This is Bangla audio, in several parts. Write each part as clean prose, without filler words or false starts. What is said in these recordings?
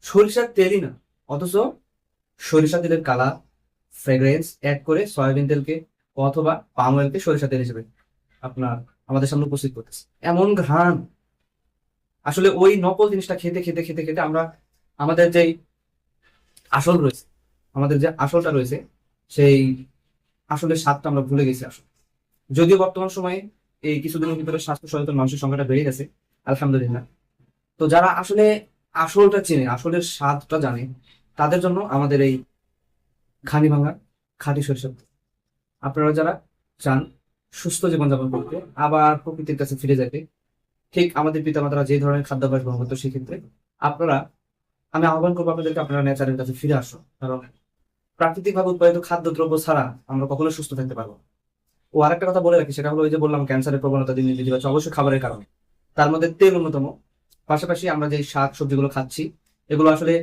সরিষার তেলই না, অথচ সরিষা তেলের কালার, ফ্রেগ্রেন্স অ্যাড করে সয়াবিন তেলকে অথবা পাম অয়েলকে সরিষা তেল হিসেবে আপনার আমাদের সামনে উপস্থিত করতেছে। এমন ঘ্রাণ, আসলে ওই নকল জিনিসটা খেতে খেতে খেতে খেতে আমরা আমাদের যেই আসল রয়েছে, আমাদের যে আসলটা রয়েছে, সেই আসলে স্বাদটা আমরা ভুলে গেছি আসলে। যদিও বর্তমান সময়ে এই কিছুদিনের ভিতরে স্বাস্থ্য সচেতন মানুষের সংখ্যাটা বেড়ে গেছে, আলহামদুলিল্লাহ। তো যারা আসলে আসলটা চেনে, আসলের স্বাদটা জানে, তাদের জন্য আমাদের এই ঘানি ভাঙা খাঁটি সরিষার তেল। আপনারা যারা চান সুস্থ জীবনযাপন করতে, আবার প্রকৃতির কাছে ফিরে যেতে, ঠিক আমাদের পিতামাতারা যে ধরনের খাদ্যাভ্যাস গ্রহণ করতো, সেক্ষেত্রে আপনারা, আমি আহ্বান করবো আপনাদেরকে, আপনারা নেচারের কাছে ফিরে আসো। কারণ প্রাকৃতিক ভাবে উৎপাদিত খাদ্যদ্রব্য ছাড়া আমরা কখনো সুস্থ থাকতে পারবো না। ও আরেকটা কথা বলে রাখি, সেটা হলো ওই যে বললাম ক্যান্সারের প্রবণতা দিন দিন বৃদ্ধি পাচ্ছে, অবশ্যই খাবারের কারণে। তার মধ্যে তেল অন্যতম। পাশাপাশি আমরা যে শাক সবজিগুলো খাচ্ছি, এগুলো আসলে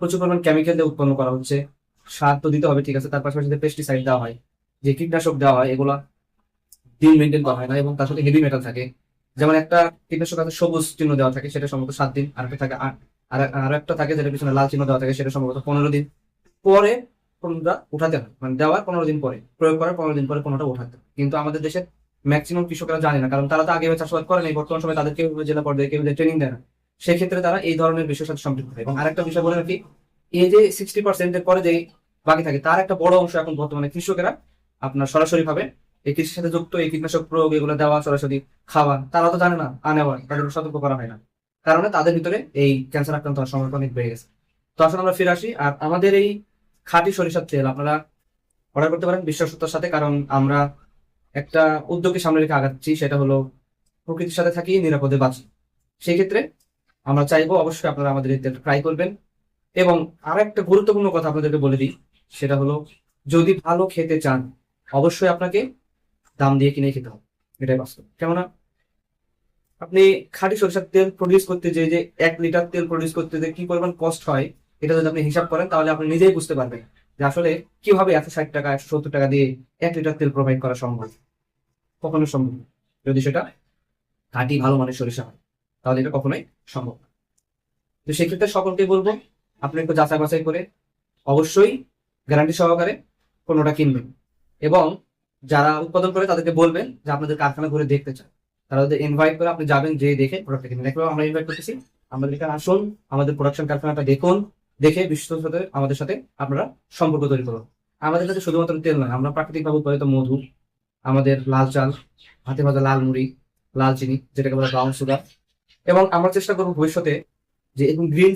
প্রচুর পরিমাণ কেমিক্যাল দিয়ে উৎপন্ন করা হচ্ছে। সার তো দিতে হবে, ঠিক আছে, তার পাশাপাশি যে পেস্টিসাইড দেওয়া হয়, যে কীটনাশক দেওয়া হয়, এগুলা দিন মেনটেন করা হয় না, এবং তার সাথে হেভি মেটাল থাকে। যেমন একটা কীটনাশক আছে সবুজ চিহ্ন দেওয়া থাকে, সেটা সম্ভবত 7 দিন। আরেকটা থাকে আর একটা থাকে যেটা পিছনে লাল চিহ্ন দেওয়া থাকে, সেটা সম্ভবত 15 দিন পরে পণ্যটা উঠাতে হয়। মানে দেওয়ার 15 দিন পরে, প্রয়োগ করার 15 দিন পরে পণ্যটা উঠাতে হয়। কিন্তু আমাদের দেশের ম্যাক্সিমাম কৃষকরা জানে না, কারণ তারা তো আগে চাষাবাদ করে নাই। বর্তমান সময় তাদের কেউ জেলা পর্যায়ে কেউ ট্রেনিং দেয় না। সেক্ষেত্রে তারা এই ধরনের বিষয়ের সাথে সম্পৃক্ত হয়। এবং আরেকটা বিষয় বলে রাখি, এই যে 60% পরে যে বাকি থাকে, তার একটা বড় অংশ এখন বর্তমানে কৃষকেরা আপনার সরাসরি ভাবে এই কৃষির সাথে যুক্ত। এই কীটনাশক প্রয়োগ, এগুলো দেওয়া, সরাসরি খাওয়া, তারা তো জানে না, আনেওয়া, তাদের সতর্ক করা হয় না, কারণে তাদের ভিতরে এই ক্যান্সার আক্রান্ত হওয়ার সম্ভাবনা অনেক বেড়ে গেছে। তো আসলে আমরা ফিরে আসি, আর আমাদের এই খাঁটি সরিষার তেল আপনারা অর্ডার করতে পারেন বিশ্বস্ততার সাথে। কারণ আমরা একটা উদ্যোগকে সামনে রেখে আগাচ্ছি, সেটা হলো প্রকৃতির সাথে থাকি, নিরাপদে বাঁচি। সেই ক্ষেত্রে আমরা চাইবো অবশ্যই আপনারা আমাদের এই তেল ট্রাই করবেন। এবং আর একটা গুরুত্বপূর্ণ কথা আপনাদেরকে বলে দিই, সেটা হলো যদি ভালো খেতে চান, অবশ্যই আপনাকে দাম দিয়ে কিনে খেতে হবে। এটাই বাস্তব। কেননা আপনি খাঁটি সরিষার তেল প্রডিউস করতে, যে 1 লিটার তেল প্রডিউস করতে যে কি পরিমাণ কস্ট হয়, এটা যদি আপনি হিসাব করেন, তাহলে আপনি নিজেই বুঝতে পারবেন যে আসলে কিভাবে 160 টাকা 170 টাকা দিয়ে 1 লিটার তেল প্রোভাইড করা সম্ভব। কখনো সম্ভব না। যদি সেটা খাঁটি ভালো মানের সরিষা হয়, তাহলে এটা কখনোই সম্ভব না। তো সেক্ষেত্রে সকলকে বলবো, আপনি একটু যাচাই বাছাই করে অবশ্যই গ্যারান্টি সহকারে পণ্যটা কিনবেন। এবং যারা উৎপাদন করে তাদেরকে বলবেন যে আপনাদের কারখানা ঘুরে দেখতে চান। তারা যদি ইনভাইট করে, আপনি যাবেন, যে দেখে প্রোডাক্টটা কিনবেন। একবার আমরা ইনভাইট করতেছি, আমাদের এখানে আসুন, আমাদের প্রোডাকশন কারখানাটা দেখুন, দেখে বিশ্বস্ত সাথে আমাদের সাথে আপনারা সম্পর্ক তৈরি করুন। আমাদের কাছে শুধুমাত্র তেল নয়, আমরা প্রাকৃতিকভাবে উৎপাদিত মধু, আমাদের লাল চাল, হাতে ভাজা লাল মুড়ি, লাল চিনি যেটাকে বলে ব্রাউন সুগার, এবং আমরা চেষ্টা করবো ভবিষ্যতে যে এরকম গ্রিন